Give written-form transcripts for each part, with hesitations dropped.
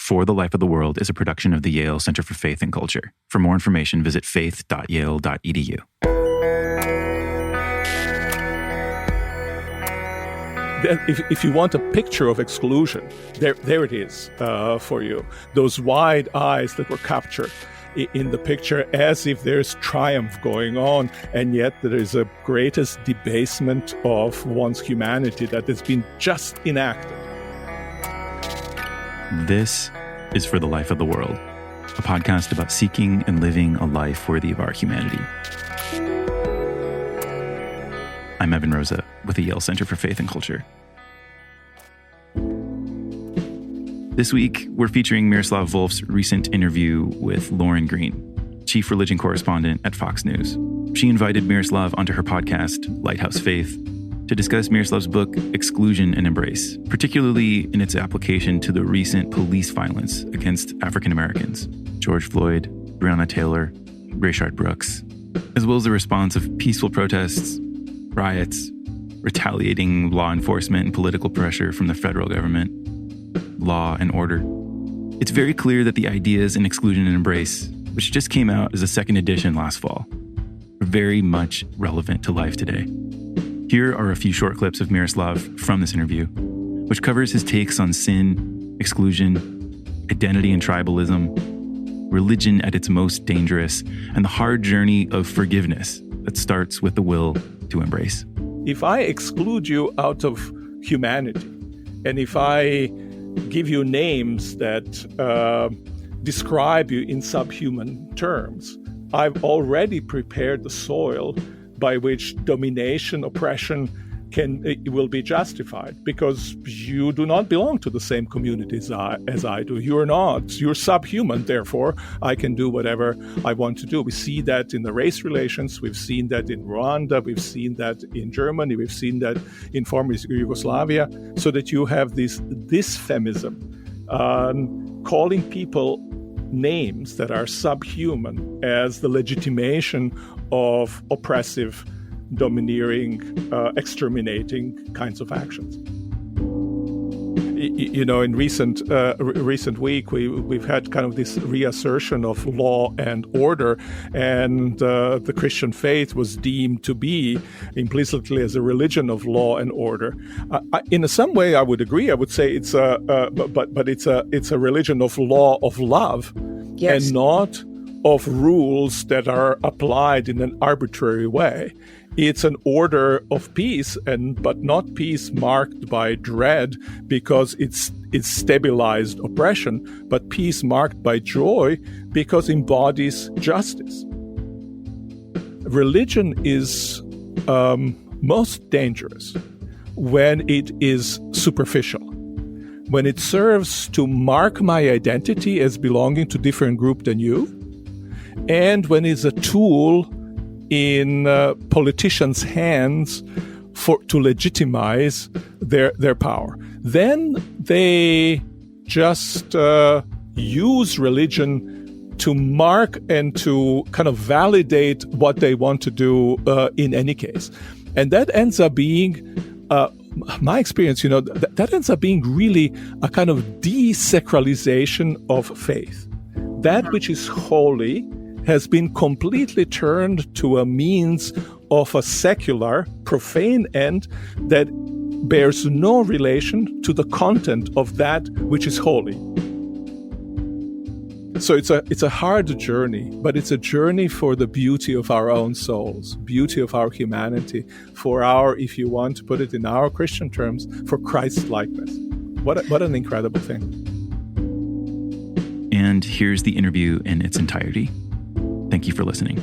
For the Life of the World is a production of the Yale Center for Faith and Culture. For more information, visit faith.yale.edu. If you want a picture of exclusion, there it is for you. Those wide eyes that were captured in the picture as if there's triumph going on, and yet there is a greatest debasement of one's humanity that has been just enacted. This is For the Life of the World, a podcast about seeking and living a life worthy of our humanity. I'm Evan Rosa with the Yale Center for Faith and Culture. This week, we're featuring Miroslav Volf's recent interview with Lauren Green, Chief Religion Correspondent at Fox News. She invited Miroslav onto her podcast, Lighthouse Faith, to discuss Miroslav's book, Exclusion Embrace, particularly in its application to the recent police violence against African Americans, George Floyd, Breonna Taylor, Rayshard Brooks, as well as the response of peaceful protests, riots, retaliating law enforcement and political pressure from the federal government, law and order. It's very clear that the ideas in Exclusion Embrace, which just came out as a second edition last fall, are very much relevant to life today. Here are a few short clips of Miroslav from this interview, which covers his takes on sin, exclusion, identity and tribalism, religion at its most dangerous, and the hard journey of forgiveness that starts with the will to embrace. If I exclude you out of humanity, and if I give you names that describe you in subhuman terms, I've already prepared the soil by which domination, oppression will be justified, because you do not belong to the same community as I do. You're subhuman, therefore I can do whatever I want to do. We see that in the race relations, we've seen that in Rwanda, we've seen that in Germany, we've seen that in former Yugoslavia, so that you have this feminism, calling people names that are subhuman as the legitimation of oppressive, domineering, exterminating kinds of actions. In recent week, we've had kind of this reassertion of law and order, and the Christian faith was deemed to be implicitly as a religion of law and order. In some way, I would agree. I would say it's it's a religion of law of love, yes, and not of rules that are applied in an arbitrary way. It's an order of peace, but not peace marked by dread because it's stabilized oppression, but peace marked by joy because it embodies justice. Religion is most dangerous when it is superficial, when it serves to mark my identity as belonging to a different group than you, and when it's a tool in politicians' hands to legitimize their power. Then they just use religion to mark and to kind of validate what they want to do in any case. And that ends up being, my experience, that ends up being really a kind of desacralization of faith. That which is holy has been completely turned to a means of a secular, profane end that bears no relation to the content of that which is holy. So it's a hard journey, but it's a journey for the beauty of our own souls, beauty of our humanity, for our, if you want to put it in our Christian terms, for Christ-likeness. What an incredible thing. And here's the interview in its entirety. Thank you for listening.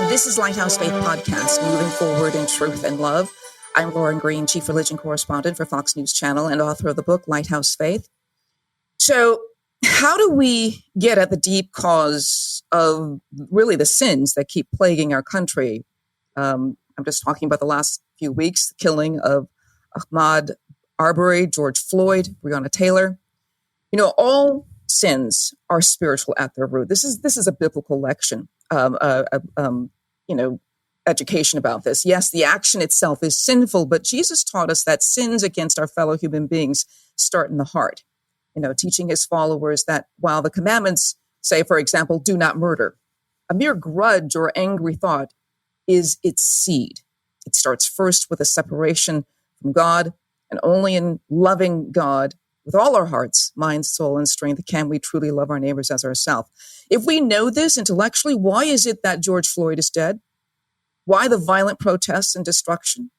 This is Lighthouse Faith Podcast, moving forward in truth and love. I'm Lauren Green, Chief Religion Correspondent for Fox News Channel and author of the book Lighthouse Faith. So how do we get at the deep cause of really the sins that keep plaguing our country? I'm just talking about the last few weeks, the killing of Ahmaud Arbery, George Floyd, Breonna Taylor. All sins are spiritual at their root. This is a biblical lection, education about this. Yes, the action itself is sinful, but Jesus taught us that sins against our fellow human beings start in the heart. Teaching his followers that while the commandments say, for example, do not murder, a mere grudge or angry thought is its seed. It starts first with a separation from God, and only in loving God with all our hearts, mind, soul, and strength can we truly love our neighbors as ourselves. If we know this intellectually, why is it that George Floyd is dead? Why the violent protests and destruction?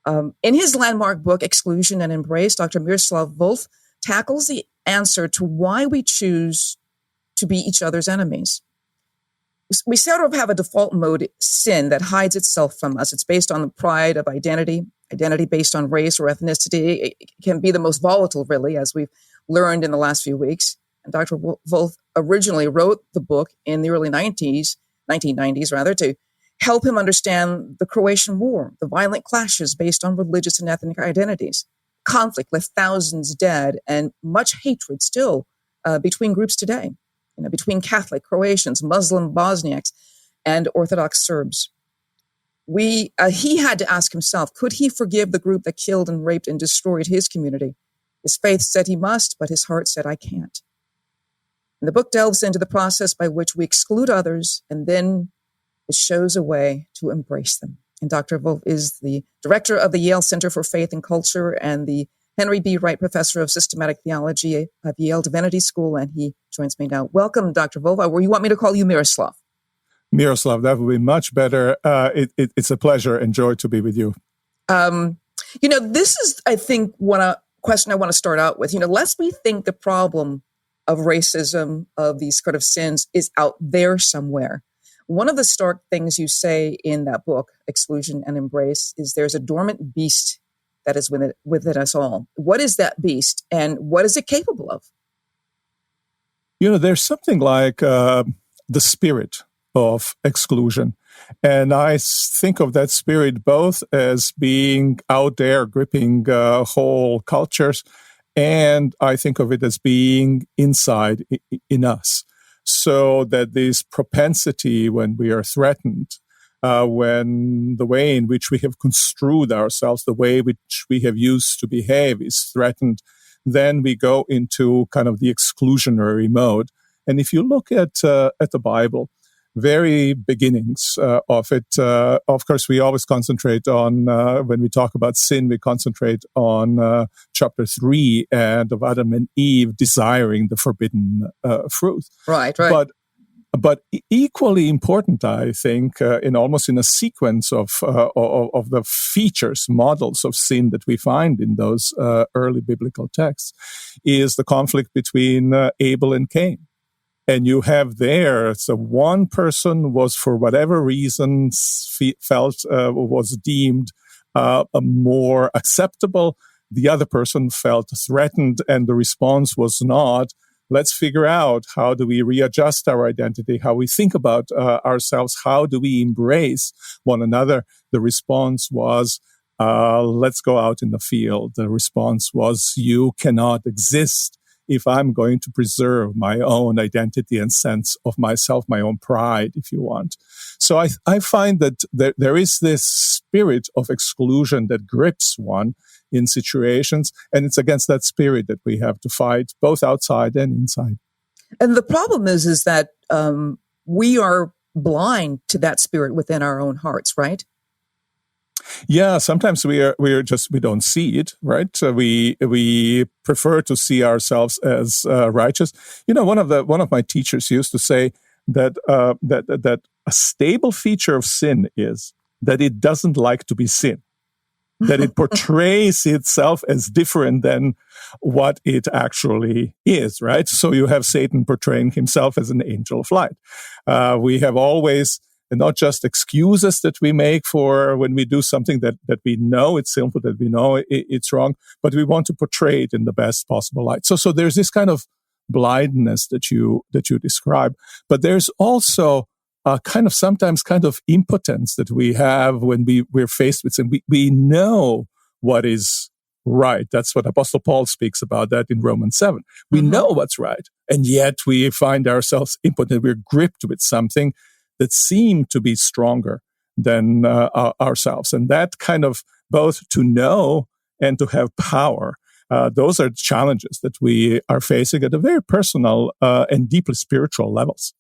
In his landmark book, Exclusion and Embrace, Dr. Miroslav Volf tackles the answer to why we choose to be each other's enemies. We sort of have a default mode sin that hides itself from us. It's based on the pride of identity based on race or ethnicity. It can be the most volatile, really, as we've learned in the last few weeks. And Dr. Volf originally wrote the book in the early 1990s, to help him understand the Croatian War, the violent clashes based on religious and ethnic identities. Conflict left thousands dead and much hatred still between groups today, between Catholic Croatians, Muslim Bosniaks, and Orthodox Serbs. He had to ask himself, could he forgive the group that killed and raped and destroyed his community? His faith said he must, but his heart said, I can't. And the book delves into the process by which we exclude others, and then it shows a way to embrace them. And Dr. Volf is the director of the Yale Center for Faith and Culture and the Henry B. Wright Professor of Systematic Theology of Yale Divinity School, and he joins me now. Welcome, Dr. Volf. Or you want me to call you Miroslav? Miroslav, that would be much better. It's a pleasure and joy to be with you. This is, I think, a question I want to start out with. Lest we think the problem of racism, of these sort of sins, is out there somewhere. One of the stark things you say in that book, Exclusion and Embrace, is there's a dormant beast that is within us all. What is that beast, and what is it capable of? There's something like the spirit of exclusion. And I think of that spirit both as being out there gripping whole cultures, and I think of it as being inside in us. So that this propensity when we are threatened, when the way in which we have construed ourselves, the way which we have used to behave is threatened, then we go into kind of the exclusionary mode. And if you look at the Bible, very beginnings of it, of course, we always concentrate on, when we talk about sin, we concentrate on chapter 3 and of Adam and Eve desiring the forbidden fruit. Right. But equally important, I think, in a sequence of the features, models of sin that we find in those early biblical texts, is the conflict between Abel and Cain. And you have there, so one person was, for whatever reasons, felt was deemed more acceptable. The other person felt threatened, and the response was not, let's figure out how do we readjust our identity, how we think about ourselves, how do we embrace one another. The response was, let's go out in the field. The response was, you cannot exist if I'm going to preserve my own identity and sense of myself, my own pride, if you want. So I find that there is this spirit of exclusion that grips one in situations, and it's against that spirit that we have to fight, both outside and inside. And the problem is that we are blind to that spirit within our own hearts, right? Yeah, sometimes we don't see it, right? We prefer to see ourselves as righteous. One of my teachers used to say that a stable feature of sin is that it doesn't like to be sin, that it portrays itself as different than what it actually is, right? So you have Satan portraying himself as an angel of light. We have always, and not just excuses that we make for when we do something that we know it's sinful, that we know it's wrong, but we want to portray it in the best possible light. So there's this kind of blindness that you describe, but there's also a sometimes impotence that we have when we're faced with sin. We know what is right. That's what Apostle Paul speaks about that in Romans 7. We know what's right, and yet we find ourselves impotent. We're gripped with something that seemed to be stronger than ourselves. And that kind of both to know and to have power, those are challenges that we are facing at a very personal and deeply spiritual levels.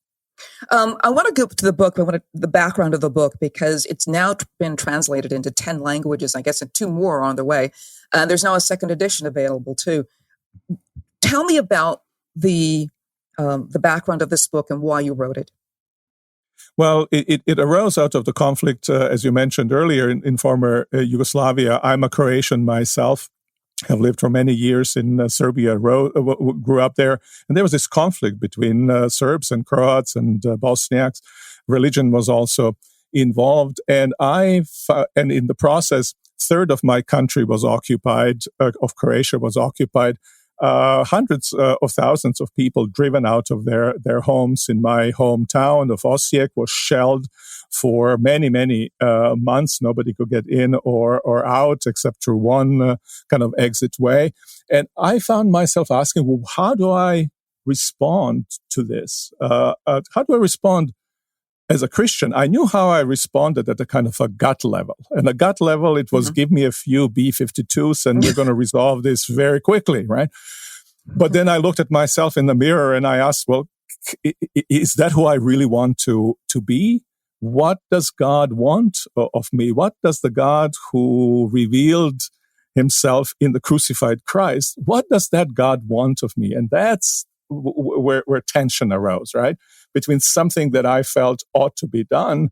I want to go to the book, the background of the book, because it's now been translated into 10 languages, I guess, and 2 more are on the way. There's now a second edition available too. Tell me about the background of this book and why you wrote it. Well, it arose out of the conflict, as you mentioned earlier, in former Yugoslavia. I'm a Croatian myself. Have lived for many years in Serbia, grew up there. And there was this conflict between Serbs and Croats and Bosniaks. Religion was also involved. And and in the process, third of my country was occupied, of Croatia was occupied. Hundreds of thousands of people driven out of their homes in my hometown of Osijek was shelled for many, many months. Nobody could get in or out except through one kind of exit way. And I found myself asking, well, how do I respond to this? How do I respond as a Christian? I knew how I responded at a kind of a gut level. And a gut level, it was give me a few B-52s and we're going to resolve this very quickly, right? But then I looked at myself in the mirror and I asked, well, is that who I really want to be? What does God want of me? What does the God who revealed himself in the crucified Christ, what does that God want of me? And that's where tension arose, right? Between something that I felt ought to be done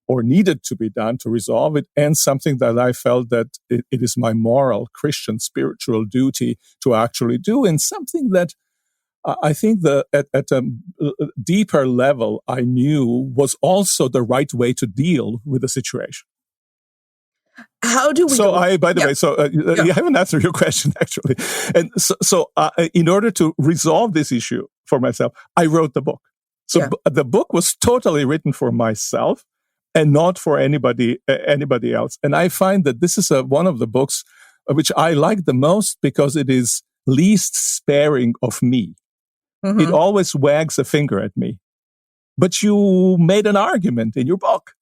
or needed to be done to resolve it and something that I felt that it is my moral, Christian, spiritual duty to actually do, and something that I think at a deeper level I knew was also the right way to deal with the situation. How do we? By the way, you haven't answered your question actually. And so in order to resolve this issue for myself, I wrote the book. So the book was totally written for myself and not for anybody else. And I find that this is one of the books which I like the most because it is least sparing of me. It always wags a finger at me. But you made an argument in your book.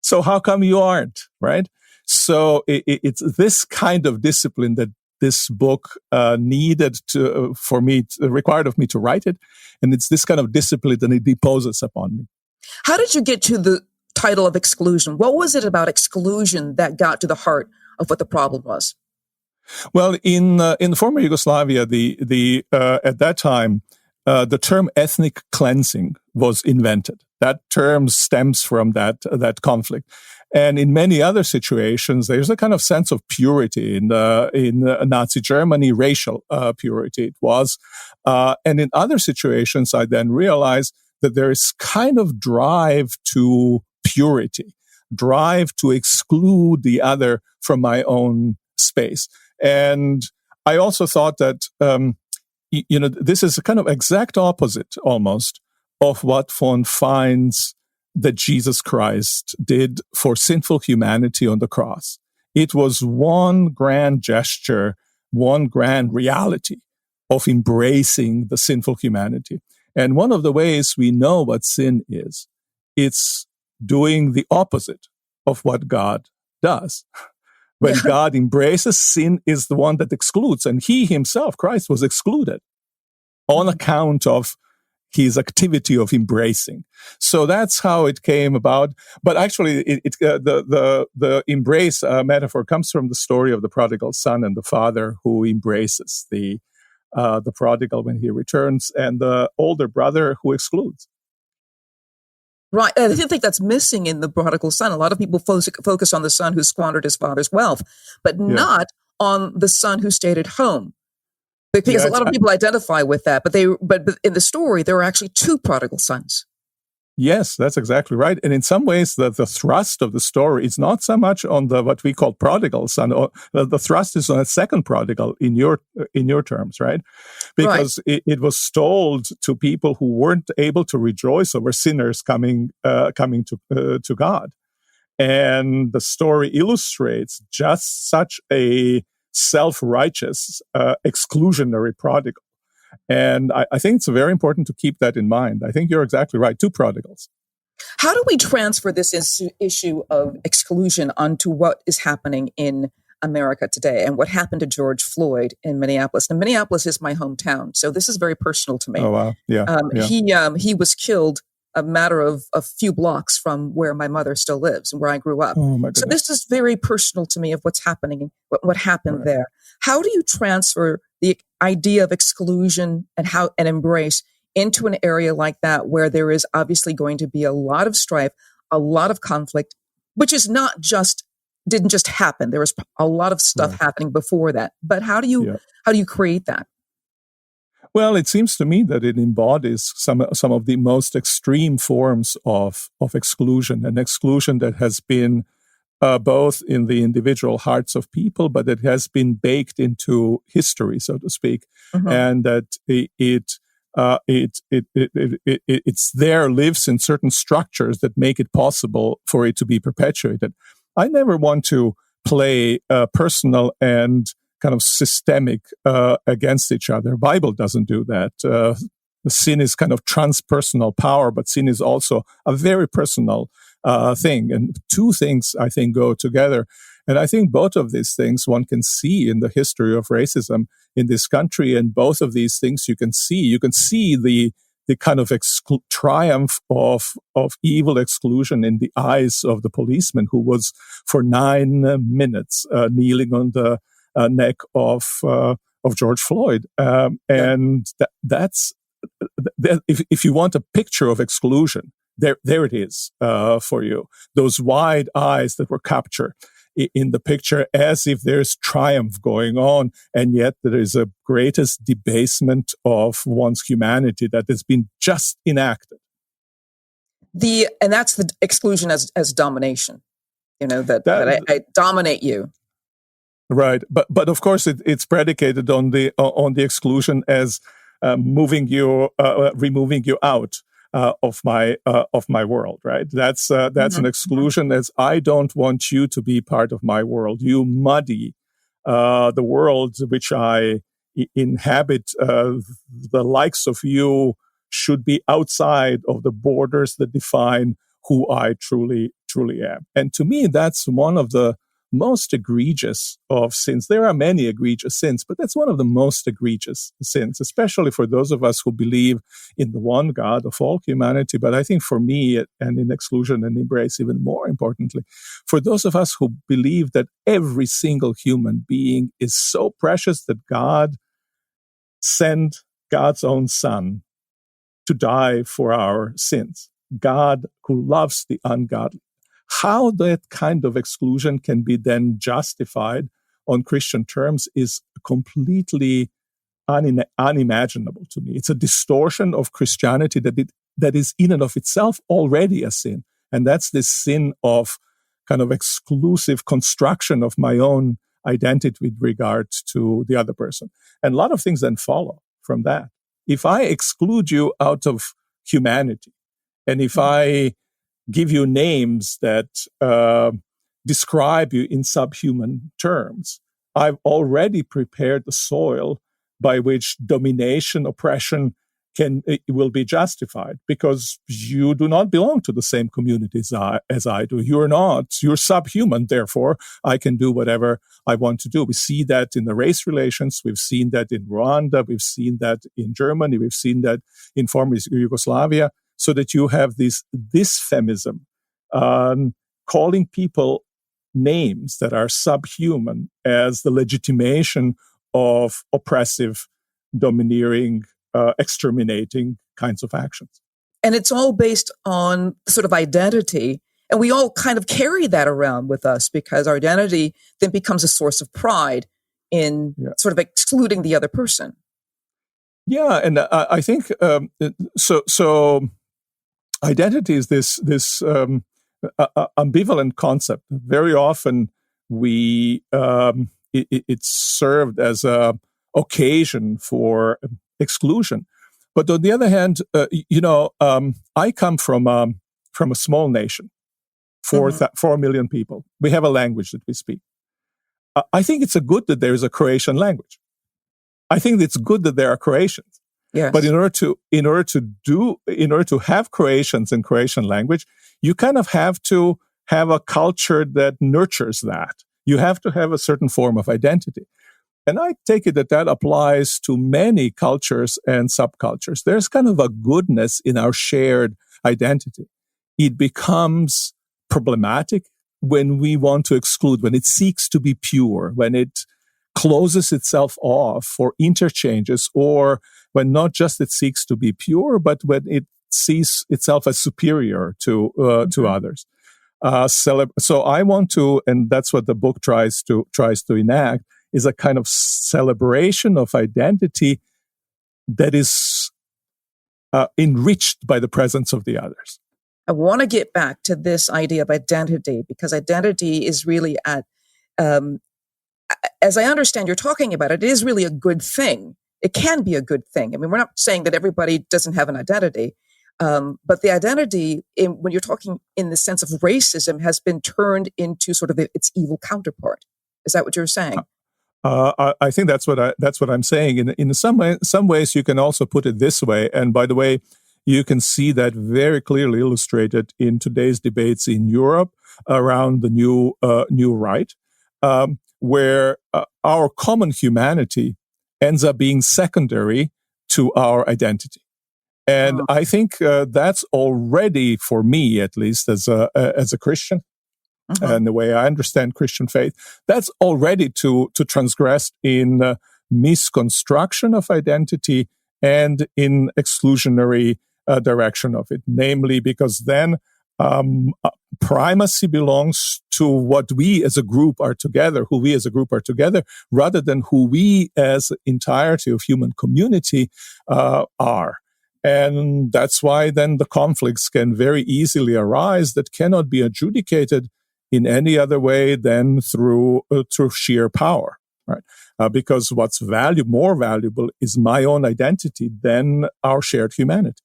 So how come you aren't, right? So it's this kind of discipline that this book required of me to write it. And it's this kind of discipline that it deposes upon me. How did you get to the title of Exclusion? What was it about exclusion that got to the heart of what the problem was? Well, in former Yugoslavia, at that time, the term ethnic cleansing was invented. That term stems from that conflict. And in many other situations, there's a kind of sense of purity in Nazi Germany, racial purity it was. And in other situations, I then realized that there is kind of drive to purity, drive to exclude the other from my own space. And I also thought that, this is a kind of exact opposite almost of what one finds that Jesus Christ did for sinful humanity on the cross. It was one grand gesture, one grand reality of embracing the sinful humanity. And one of the ways we know what sin is, it's doing the opposite of what God does. When God embraces, sin is the one that excludes. And he himself, Christ, was excluded on account of his activity of embracing. So that's how it came about. But actually, the embrace metaphor comes from the story of the prodigal son and the father who embraces the prodigal when he returns, and the older brother who excludes. Right. I think that's missing in the prodigal son. A lot of people focus on the son who squandered his father's wealth, but not on the son who stayed at home. Because a lot of people identify with that, but in the story, there were actually 2 prodigal sons. Yes, that's exactly right. And in some ways, the thrust of the story is not so much on what we call prodigal son. Or the thrust is on a second prodigal in your terms, right? Because it was told to people who weren't able to rejoice over sinners coming to God, and the story illustrates just such a self-righteous, exclusionary prodigal. And I think it's very important to keep that in mind. I think you're exactly right. Two prodigals. How do we transfer this issue of exclusion onto what is happening in America today and what happened to George Floyd in Minneapolis? And Minneapolis is my hometown, so this is very personal to me. Oh, wow. Yeah. He was killed a matter of a few blocks from where my mother still lives and where I grew up. Oh, my goodness. So this is very personal to me of what's happening, what happened there. How do you transfer the idea of exclusion and embrace into an area like that where there is obviously going to be a lot of strife, a lot of conflict, which is didn't just happen. There was a lot of stuff happening before that. But how do you create that? Well, it seems to me that it embodies some of the most extreme forms of exclusion, an exclusion that has been both in the individual hearts of people, but it has been baked into history, so to speak, and that it's there, lives in certain structures that make it possible for it to be perpetuated. I never want to play personal and kind of systemic against each other. Bible doesn't do that. The sin is kind of transpersonal power, but sin is also a very personal thing. And two things, I think, go together. And I think both of these things one can see in the history of racism in this country. And both of these things you can see. You can see the kind of triumph of evil exclusion in the eyes of the policeman who was for 9 minutes kneeling on the neck of George Floyd. And that's if you want a picture of exclusion, there it is for you. Those wide eyes that were captured in the picture as if there's triumph going on, and yet there is a greatest debasement of one's humanity that has been just enacted. And that's the exclusion as domination. That I dominate you. Right, but of course it's predicated on the exclusion as removing you out of my world. Right, that's an exclusion as I don't want you to be part of my world. You muddy the world which I inhabit. The likes of you should be outside of the borders that define who I truly am. And to me, that's one of the most egregious of sins. There are many egregious sins, but that's one of the most egregious sins, especially for those of us who believe in the one God of all humanity. But I think for me, and in Exclusion and Embrace, even more importantly, for those of us who believe that every single human being is so precious that God sent God's own Son to die for our sins. God who loves the ungodly. How that kind of exclusion can be then justified on Christian terms is completely unimaginable to me. It's a distortion of Christianity that is in and of itself already a sin. And that's this sin of kind of exclusive construction of my own identity with regard to the other person. And a lot of things then follow from that. If I exclude you out of humanity, and if I give you names that describe you in subhuman terms, I've already prepared the soil by which domination, oppression will be justified, because you do not belong to the same community as I do. You're subhuman, therefore I can do whatever I want to do. We see that in the race relations. We've seen that in Rwanda. We've seen that in Germany. We've seen that in former Yugoslavia. So that you have this feminism, calling people names that are subhuman as the legitimation of oppressive, domineering, exterminating kinds of actions. And it's all based on sort of identity. And we all kind of carry that around with us because our identity then becomes a source of pride in sort of excluding the other person. Yeah, and I think so. Identity is this ambivalent concept. Very often, it's served as a occasion for exclusion. But on the other hand, I come from a small nation, 4 million people. We have a language that we speak. I think it's good that there is a Croatian language. I think it's good that there are Croatians. Yes. But in order to have Croatians in Croatian language, you kind of have to have a culture that nurtures that. You have to have a certain form of identity. And I take it that applies to many cultures and subcultures. There's kind of a goodness in our shared identity. It becomes problematic when we want to exclude, when it seeks to be pure, when it closes itself off for interchanges, or when not just it seeks to be pure, but when it sees itself as superior to others. So I want to, and that's what the book tries to enact, is a kind of celebration of identity that is enriched by the presence of the others. I want to get back to this idea of identity, because identity is really as I understand you're talking about it, it is really a good thing. It can be a good thing. I mean, we're not saying that everybody doesn't have an identity, but the identity, when you're talking in the sense of racism, has been turned into sort of its evil counterpart. Is that what you're saying? I think that's what I'm saying. In some ways, you can also put it this way. And by the way, you can see that very clearly illustrated in today's debates in Europe around the new right, where our common humanity ends up being secondary to our identity. And I think that's already, for me at least, as a Christian, and the way I understand Christian faith, that's already to transgress in misconstruction of identity and in exclusionary direction of it. Namely, because then primacy belongs to what we as a group are together, who we as a group are together, rather than who we as entirety of human community are. And that's why then the conflicts can very easily arise that cannot be adjudicated in any other way than through sheer power, right? Because what's more valuable is my own identity than our shared humanity.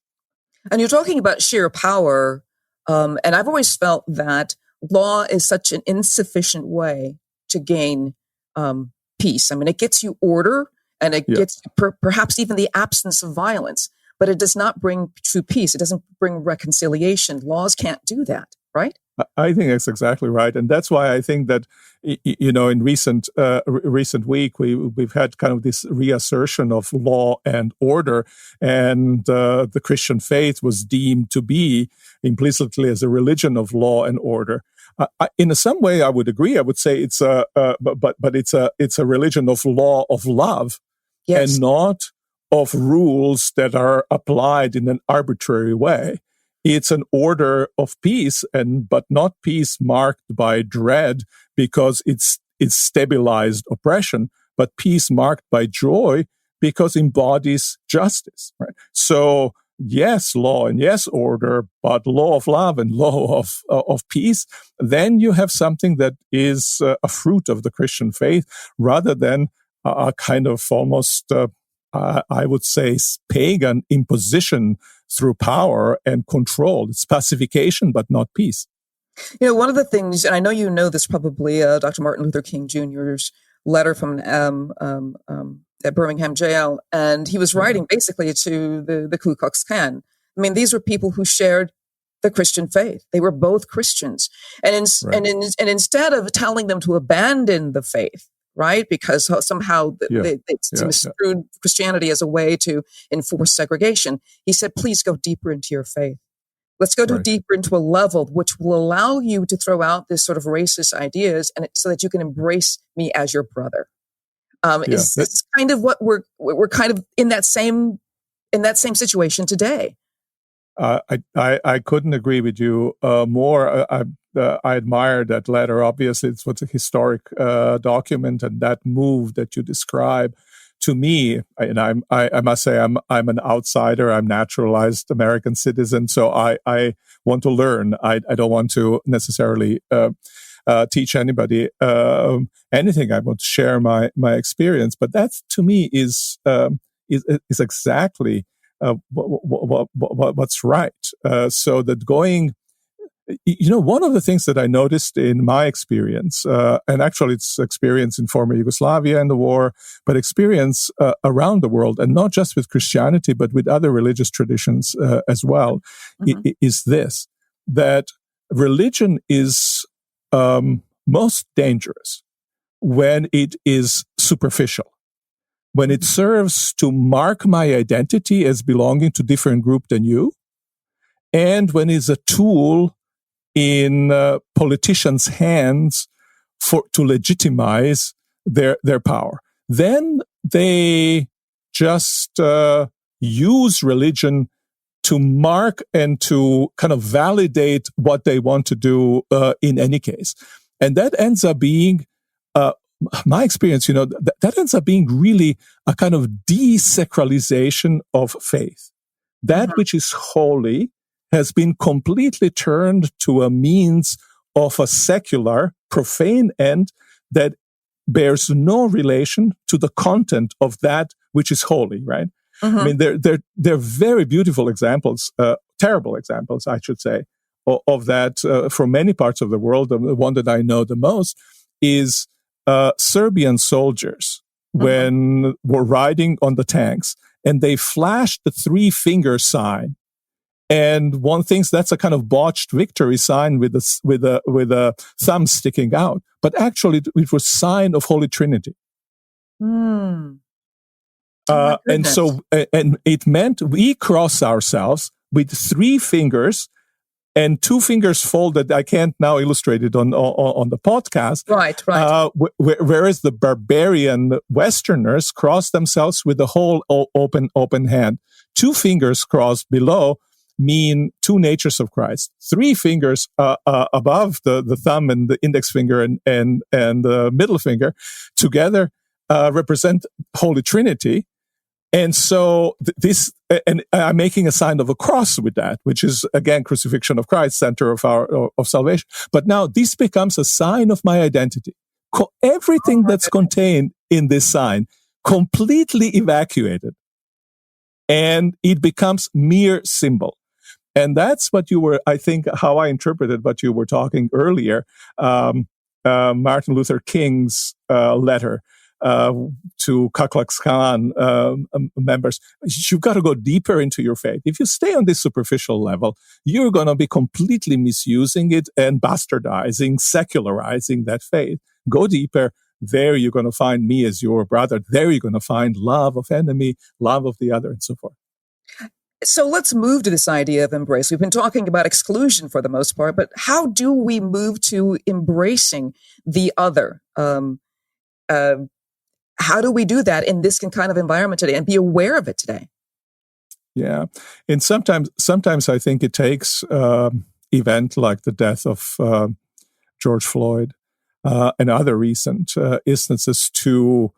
And you're talking about sheer power, and I've always felt that law is such an insufficient way to gain peace. I mean, it gets you order, and it gets perhaps even the absence of violence, but it does not bring true peace. It doesn't bring reconciliation. Laws can't do that, right? I think that's exactly right, and that's why I think that in recent week we've had kind of this reassertion of law and order, and the Christian faith was deemed to be implicitly as a religion of law and order. In some way, I would agree. I would say it's but it's a religion of law of love, and not of rules that are applied in an arbitrary way. It's an order of peace, but not peace marked by dread because it's stabilized oppression, but peace marked by joy because embodies justice. Right? So yes, law and yes, order, but law of love and law of peace. Then you have something that is a fruit of the Christian faith, rather than a kind of almost I would say pagan imposition through power and control. It's pacification, but not peace. One of the things, and I know you know this probably, Dr. Martin Luther King Jr.'s letter from at Birmingham jail, and he was writing basically to the Ku Klux Klan. I mean, these were people who shared the Christian faith. They were both Christians. And instead of telling them to abandon the faith, right? Because somehow they misconstrued Christianity as a way to enforce segregation. He said, please go deeper into your faith. Let's go deeper into a level which will allow you to throw out this sort of racist ideas, and so that you can embrace me as your brother. Is this kind of what we're kind of in that same situation today? I couldn't agree with you more. I admire that letter. Obviously, it's what's a historic document, and that move that you describe, to me, and I must say I'm an outsider. I'm naturalized American citizen, so I want to learn. I don't want to necessarily teach anybody anything. I want to share my experience, but that to me is exactly what's right. So that going One of the things that I noticed in my experience, and actually it's experience in former Yugoslavia and the war, but experience around the world, and not just with Christianity, but with other religious traditions as well, is this, that religion is most dangerous when it is superficial, when it serves to mark my identity as belonging to different group than you, and when it's a tool in politicians' hands to legitimize their power. Then they just use religion to mark and to kind of validate what they want to do in any case. And that ends up being, my experience, that ends up being really a kind of desacralization of faith. That which is holy has been completely turned to a means of a secular, profane end that bears no relation to the content of that which is holy, right? I mean, they're very beautiful examples, terrible examples, I should say, of that from many parts of the world. The one that I know the most is Serbian soldiers when were riding on the tanks, and they flashed the 3-finger sign. And one thinks that's a kind of botched victory sign with a thumb sticking out, but actually it was sign of Holy Trinity. And it meant we cross ourselves with 3 fingers and 2 fingers folded. I can't now illustrate it on the podcast. Right. Whereas the barbarian Westerners cross themselves with the whole open hand. 2 fingers crossed below mean 2 natures of Christ. 3 fingers above the thumb and the index finger and the middle finger together represent Holy Trinity. And so and I'm making a sign of a cross with that, which is again crucifixion of Christ, center of salvation. But now this becomes a sign of my identity. Everything that's contained in this sign completely evacuated, and it becomes mere symbol. And that's what you were, I think, how I interpreted what you were talking earlier, Martin Luther King's letter to Ku Klux Klan members. You've got to go deeper into your faith. If you stay on this superficial level, you're going to be completely misusing it and bastardizing, secularizing that faith. Go deeper. There you're going to find me as your brother. There you're going to find love of enemy, love of the other, and so forth. So let's move to this idea of embrace. We've been talking about exclusion for the most part, but how do we move to embracing the other? How do we do that in this kind of environment today and be aware of it today? Yeah. And sometimes I think it takes event like the death of George Floyd and other recent instances to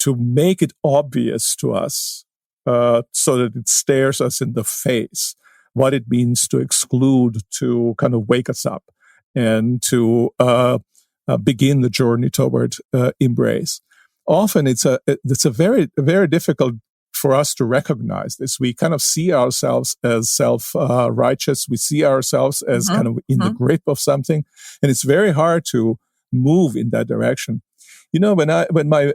make it obvious to us so that it stares us in the face what it means to exclude, to kind of wake us up and to begin the journey toward embrace. Often it's a very, very difficult for us to recognize this. We kind of see ourselves as self-righteous. We see ourselves as kind of in the grip of something. And it's very hard to move in that direction. When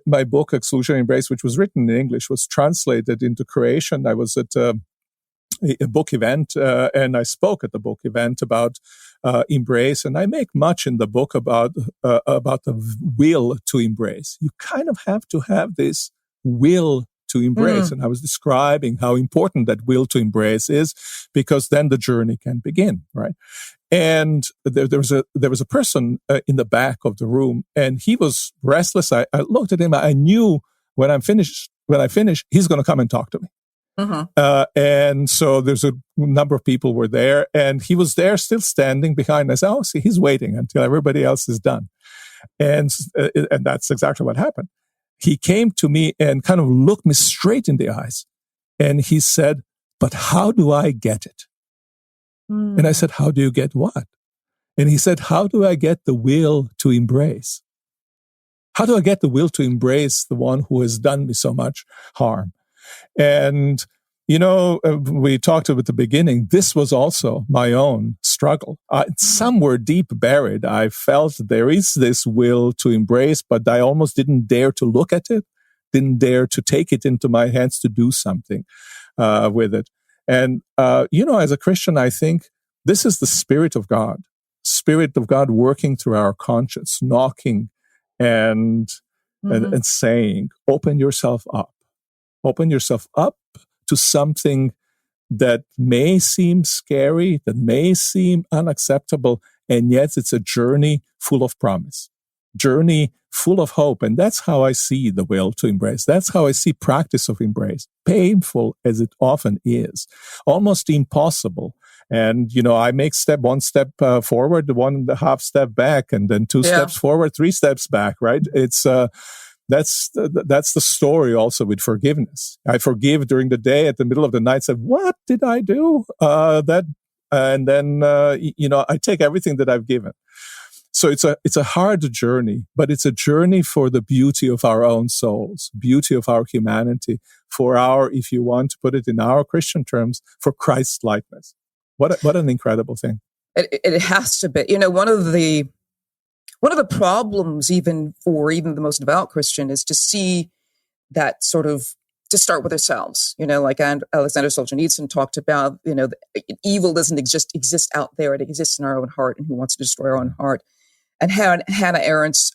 my book, Exclusion Embrace, which was written in English, was translated into Croatian, I was at a book event, and I spoke at the book event about embrace. And I make much in the book about the will to embrace. You kind of have to have this will to embrace. And I was describing how important that will to embrace is, because then the journey can begin, right? And there was a person in the back of the room, and he was restless. I looked at him. I knew when I finish, he's going to come and talk to me. And so there's a number of people were there, and he was there still standing behind. I said, "Oh, see, he's waiting until everybody else is done." And that's exactly what happened. He came to me and kind of looked me straight in the eyes, and he said, "But how do I get it?" And I said, "How do you get what?" And he said, "How do I get the will to embrace? How do I get the will to embrace the one who has done me so much harm?" And, We talked about at the beginning, this was also my own struggle. Somewhere deep buried, I felt there is this will to embrace, but I almost didn't dare to look at it, didn't dare to take it into my hands to do something with it. And, as a Christian, I think this is the Spirit of God working through our conscience, knocking and saying, open yourself up to something that may seem scary, that may seem unacceptable, and yet it's a journey full of promise, journey full of hope. And that's how I see the will to embrace. That's how I see practice of embrace, painful as it often is, almost impossible. And, I make one step forward, 1.5 steps back, and then 2 steps forward, 3 steps back, right? It's, that's the story also with forgiveness. I forgive during the day, at the middle of the night, say, what did I do? And then, I take everything that I've given. So it's a hard journey, but it's a journey for the beauty of our own souls, beauty of our humanity, for our, if you want to put it in our Christian terms, for Christ's likeness. What an incredible thing. It has to be. One of the problems, even for the most devout Christian, is to see that sort of, to start with ourselves. Like Alexander Solzhenitsyn talked about, evil doesn't exist out there. It exists in our own heart, and who wants to destroy our own heart. And Hannah Arendt's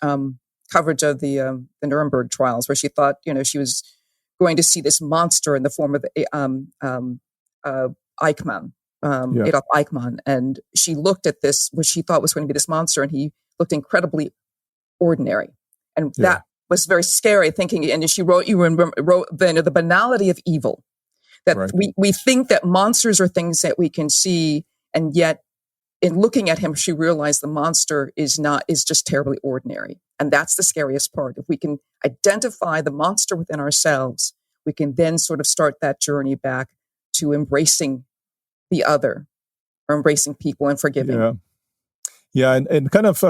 coverage of the Nuremberg trials, where she thought, she was going to see this monster in the form of Eichmann. Adolf Eichmann, and she looked at this, what she thought was going to be this monster, and he looked incredibly ordinary, and that was very scary. Thinking, and she wrote the banality of evil. That we think that monsters are things that we can see, and yet, in looking at him, she realized the monster is just terribly ordinary, and that's the scariest part. If we can identify the monster within ourselves, we can then sort of start that journey back to embracing the other, or embracing people and forgiving. And kind of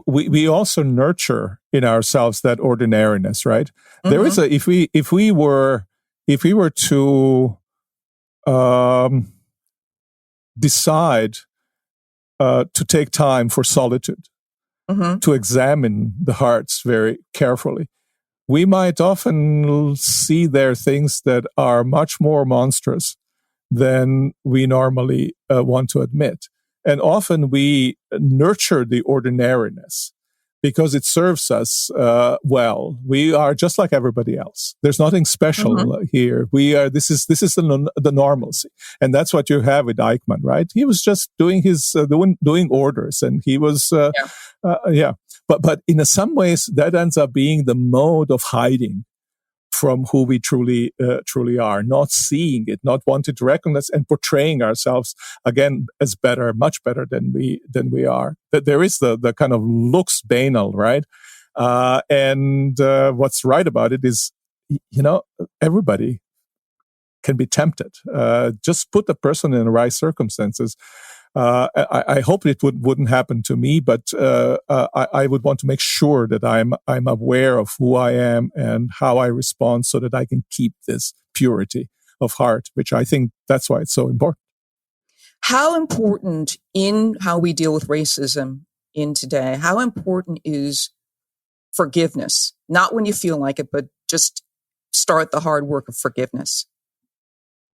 we also nurture in ourselves that ordinariness, right? There is if we were to decide to take time for solitude, to examine the hearts very carefully, we might often see there things that are much more monstrous than we normally want to admit. And often we nurture the ordinariness because it serves us well. We are just like everybody else. There's nothing special here. We are. This is the normalcy, and that's what you have with Eichmann, right? He was just doing his doing orders, and he was But in some ways, that ends up being the mode of hiding from who we truly are, not seeing it, not wanting to recognize, and portraying ourselves again as better, much better than we are. That there is the kind of lux banal, right? And what's right about it is, everybody can be tempted. Just put the person in the right circumstances. I hope it wouldn't happen to me, but I would want to make sure that I'm aware of who I am and how I respond, so that I can keep this purity of heart, which I think that's why it's so important. How important in how we deal with racism in today? How important is forgiveness? Not when you feel like it, but just start the hard work of forgiveness.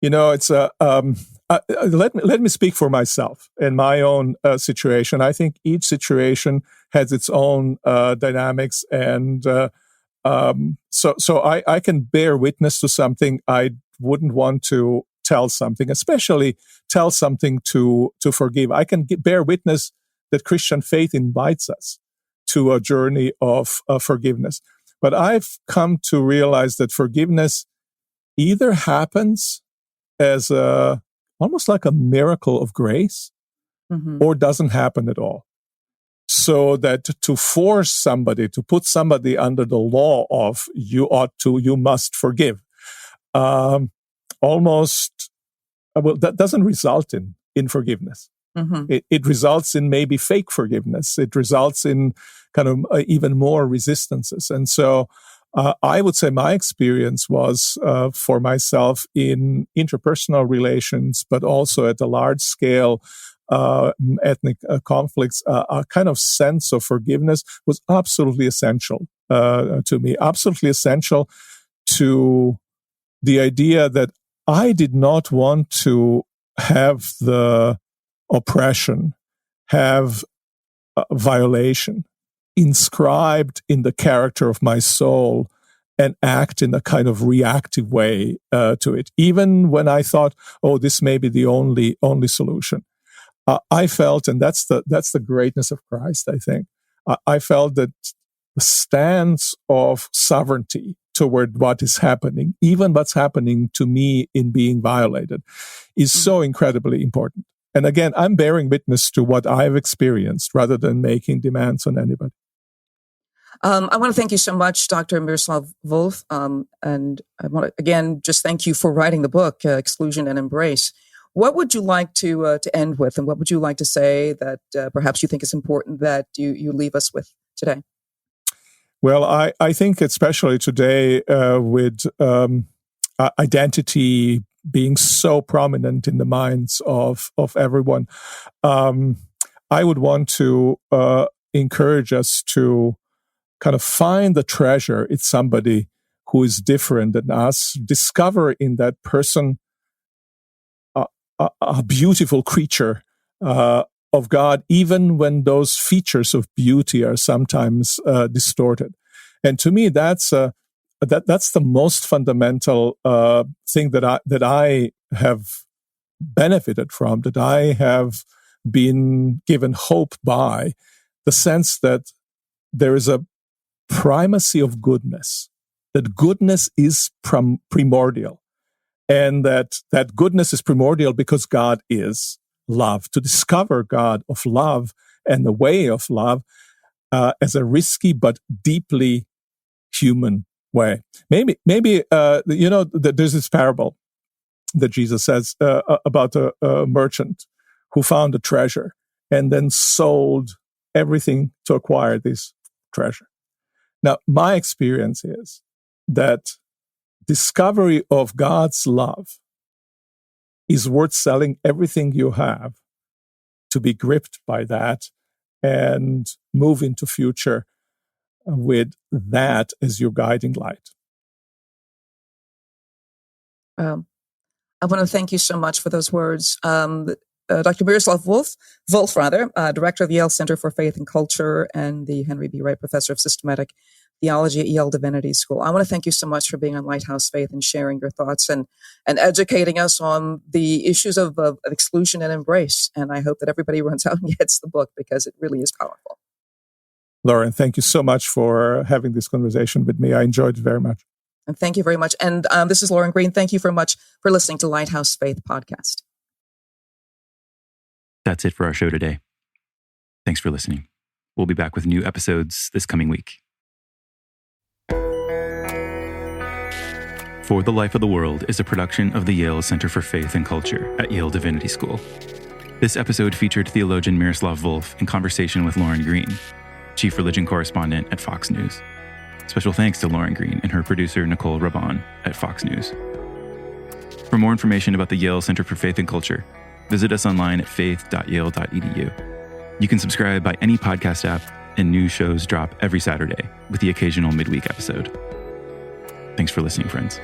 It's let me speak for myself and my own situation. I think each situation has its own dynamics, and so I can bear witness to something. I wouldn't want to tell something, especially tell something to forgive. I can bear witness that Christian faith invites us to a journey of forgiveness. But I've come to realize that forgiveness either happens as almost like a miracle of grace, or doesn't happen at all. So that to force somebody, to put somebody under the law of you must forgive, that doesn't result in forgiveness. It results in maybe fake forgiveness. It results in kind of even more resistances. And so I would say my experience was for myself in interpersonal relations, but also at a large scale ethnic conflicts, a kind of sense of forgiveness was absolutely essential to me, absolutely essential to the idea that I did not want to have the oppression, have violation inscribed in the character of my soul and act in a kind of reactive way to it, even when I thought, oh, this may be the only solution. I felt, and that's the greatness of Christ, I think, I felt that the stance of sovereignty toward what is happening, even what's happening to me in being violated, is so incredibly important. And again, I'm bearing witness to what I've experienced rather than making demands on anybody. I want to thank you so much, Dr. Miroslav Volf. And I want to, again, just thank you for writing the book, Exclusion and Embrace. What would you like to end with? And what would you like to say that perhaps you think is important that you leave us with today? Well, I think especially today with identity being so prominent in the minds of everyone, I would want to encourage us to kind of find the treasure in somebody who is different than us, discover in that person a beautiful creature of God, even when those features of beauty are sometimes distorted. And to me, that's the most fundamental thing that I have benefited from, that I have been given hope by, the sense that there is a primacy of goodness, that goodness is primordial, and that goodness is primordial because God is love. To discover God of love and the way of love as a risky but deeply human way. Maybe there's this parable that Jesus says about a merchant who found a treasure and then sold everything to acquire this treasure. Now, my experience is that discovery of God's love is worth selling everything you have to be gripped by that and move into future with that as your guiding light. I want to thank you so much for those words. Dr. Miroslav Volf, director of the Yale Center for Faith and Culture and the Henry B. Wright Professor of Systematic Theology at Yale Divinity School. I want to thank you so much for being on Lighthouse Faith and sharing your thoughts and educating us on the issues of exclusion and embrace. And I hope that everybody runs out and gets the book because it really is powerful. Lauren, thank you so much for having this conversation with me. I enjoyed it very much. And thank you very much. And this is Lauren Green. Thank you very much for listening to Lighthouse Faith Podcast. That's it for our show today. Thanks for listening. We'll be back with new episodes this coming week. For the Life of the World is a production of the Yale Center for Faith and Culture at Yale Divinity School. This episode featured theologian Miroslav Volf in conversation with Lauren Green, Chief Religion Correspondent at Fox News. Special thanks to Lauren Green and her producer Nicole Raban at Fox News. For more information about the Yale Center for Faith and Culture, visit us online at faith.yale.edu. You can subscribe by any podcast app, and new shows drop every Saturday with the occasional midweek episode. Thanks for listening, friends.